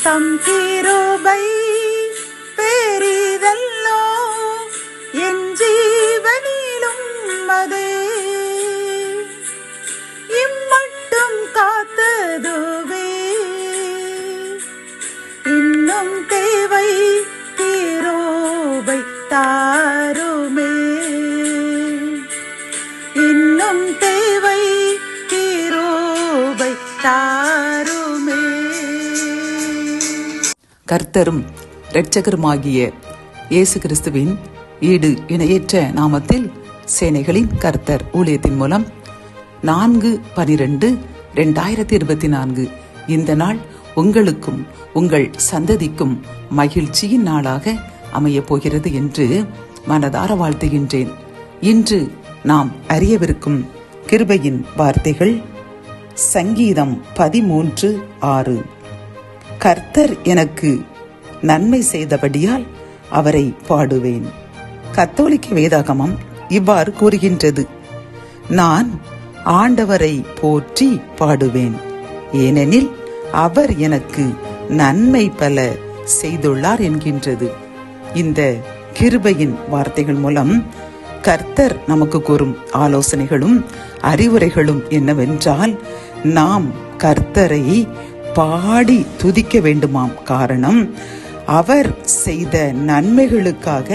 தம் கிருபை பெரிதல்லோ, என் ஜீவனிலும் அதே இம்மட்டும் காத்ததுவே. இன்னும் தேவை கிருபை தாருமே, இன்னும் தேவை கிருபை தாருமே. கர்த்தரும் இரட்சகருமாகிய இயேசு கிறிஸ்துவின் ஈடு இணையற்ற நாமத்தில் சேனைகளின் கர்த்தர் ஊழியத்தின் மூலம் 4/12/2024 இந்த நாள் உங்களுக்கும் உங்கள் சந்ததிக்கும் மகிழ்ச்சியின் நாளாக அமையப் போகிறது என்று மனதார வாழ்த்துகின்றேன். இன்று நாம் அறியவிருக்கும் கிருபையின் வார்த்தைகள் சங்கீதம் 13:6. கர்த்தர் எனக்கு நன்மை செய்தபடியால் அவரை பாடுவேன். கத்தோலிக்க வேதாகமம் இவ்வாறு கூறுகின்றது: நான் ஆண்டவரை போற்றி பாடுவேன், ஏனெனில் அவர் எனக்கு நன்மை பல செய்துள்ளார் என்கின்றது. இந்த கிருபையின் வார்த்தைகள் மூலம் கர்த்தர் நமக்கு கூறும் ஆலோசனைகளும் அறிவுரைகளும் என்னவென்றால், நாம் கர்த்தரை பாடி துதிக்க வேண்டுமாம். காரணம், அவர் செய்த நன்மைகளுக்காக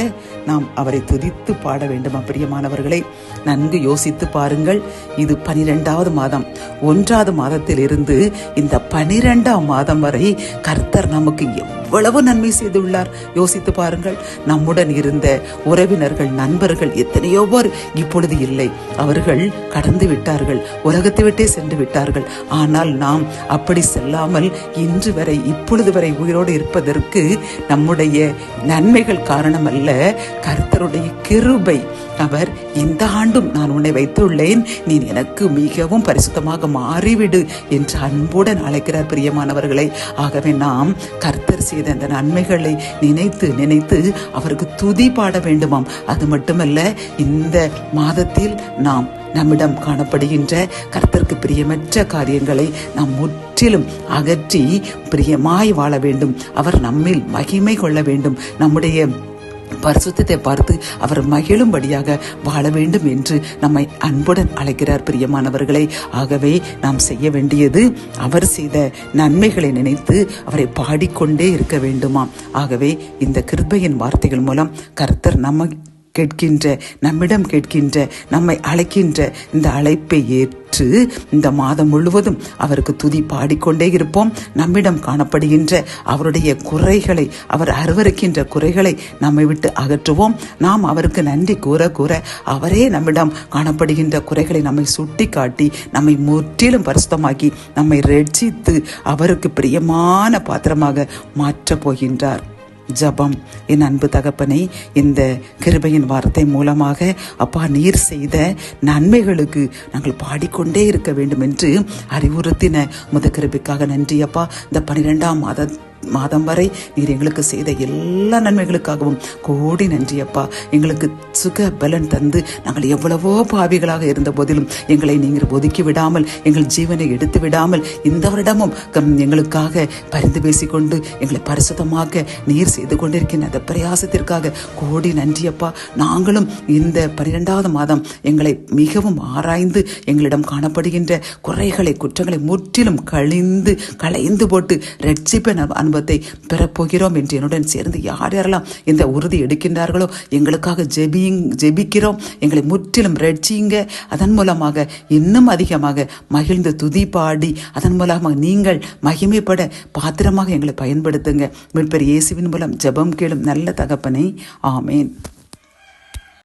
நாம் அவரை துதித்து பாட வேண்டுமா? பிரியமானவர்களை, நன்கு யோசித்து பாருங்கள். இது 12வது மாதம். 1வது மாதத்தில் இருந்து இந்த 12ஆம் மாதம் வரை கர்த்தர் நமக்கு எவ்வளவு நன்மை செய்துள்ளார் யோசித்து பாருங்கள். நம்முடன் இருந்த உறவினர்கள், நண்பர்கள் எத்தனையோ பேர் இப்பொழுது இல்லை. அவர்கள் கடந்து விட்டார்கள், உலகத்தை விட்டே சென்று விட்டார்கள். ஆனால் நாம் அப்படி செல்லாமல் இன்று வரை, இப்பொழுது வரை உயிரோடு இருப்பதற்கு நம்முடைய நன்மைகள் காரணம் அல்ல, கர்த்தருடைய கிருபை. அவர் இந்த ஆண்டும் நான் உன்னை வைத்துள்ளேன், நீ எனக்கு மிகவும் பரிசுத்தமாக மாறிவிடு என்று அன்புடன் அழைக்கிறார். பிரியமானவர்களை, ஆகவே நாம் கர்த்தர் செய்த அந்த நன்மைகளை நினைத்து நினைத்து அவருக்கு துதி பாட வேண்டுமாம். அது மட்டுமல்ல, இந்த மாதத்தில் நாம் நம்மிடம் காணப்படுகின்ற கர்த்தருக்கு பிரியமற்ற காரியங்களை நாம் முற்றிலும் அகற்றி பிரியமாய் வாழ வேண்டும். அவர் நம்மில் மகிமை கொள்ள வேண்டும். நம்முடைய பரிசுத்தத்தை பார்த்து அவர் மகிழும்படியாக வாழ வேண்டும் என்று நம்மை அன்புடன் அழைக்கிறார். பிரியமானவர்களை, ஆகவே நாம் செய்ய வேண்டியது அவர் செய்த நன்மைகளை நினைத்து அவரை பாடிக்கொண்டே இருக்க வேண்டுமாம். ஆகவே இந்த கிருபையின் வார்த்தைகள் மூலம் கர்த்தர் நம்மிடம் கேட்கின்ற, நம்மை அழைக்கின்ற இந்த அழைப்பை ஏற்று இந்த மாதம் முழுவதும் அவருக்கு துதி பாடிக்கொண்டே இருப்போம். நம்மிடம் காணப்படுகின்ற அவருடைய குறைகளை, அவர் அருவருக்கின்ற குறைகளை நம்மை விட்டு அகற்றுவோம். நாம் அவருக்கு நன்றி கூற கூற அவரே நம்மிடம் காணப்படுகின்ற குறைகளை நம்மை சுட்டி காட்டி நம்மை முற்றிலும் பரிசுத்தமாக்கி நம்மை ரட்சித்து அவருக்கு பிரியமான பாத்திரமாக மாற்றப் போகின்றார். ஜபம். என் அன்பு தகப்பனை, இந்த கிருபையின் வார்த்தை மூலமாக அப்பா, நீர் செய்த நன்மைகளுக்கு நாங்கள் பாடிக்கொண்டே இருக்க வேண்டும் என்று அறிவுறுத்தின முத கிருபைக்காக நன்றி அப்பா. இந்த 12ஆம் மாதம் வரை நீர் எங்களுக்கு செய்த எல்லா நன்மைகளுக்காகவும் கோடி நன்றி அப்பா. எங்களுக்கு சுக பலன் தந்து நாங்கள் எவ்வளவோ பாவிகளாக இருந்த போதிலும் எங்களை நீங்கள் ஒதுக்கி விடாமல், எங்கள் ஜீவனை எடுத்து விடாமல் இந்த வருடமும் எங்களுக்காக பரிந்து பேசிக்கொண்டு எங்களை பரிசுத்தமாக்க நீர் செய்து கொண்டிருக்கின்ற அந்த பிரயாசத்திற்காக கோடி நன்றி அப்பா. நாங்களும் இந்த 12வது மாதம் எங்களை மிகவும் ஆராய்ந்து எங்களிடம் காணப்படுகின்ற குறைகளை, குற்றங்களை முற்றிலும் களைந்து போட்டு ரட்சிப்பை அனுபவத்தை பெறப்போகிறோம் என்று என்னுடன் சேர்ந்து யார் யாரெல்லாம் இந்த உறுதி எடுக்கின்றார்களோ எங்களுக்காக ஜெபிக்கிறோம். எங்களை முற்றிலும் ரட்சிங்க. அதன் மூலமாக இன்னும் அதிகமாக மகிழ்ந்து துதி பாடி அதன் மூலமாக நீங்கள் மகிமைப்பட பாத்திரமாக எங்களை பயன்படுத்துங்க. மீட்பர் இயேசுவின் மூலம் ஜெபம் கேளும் நல்ல தகப்பனே, ஆமேன்.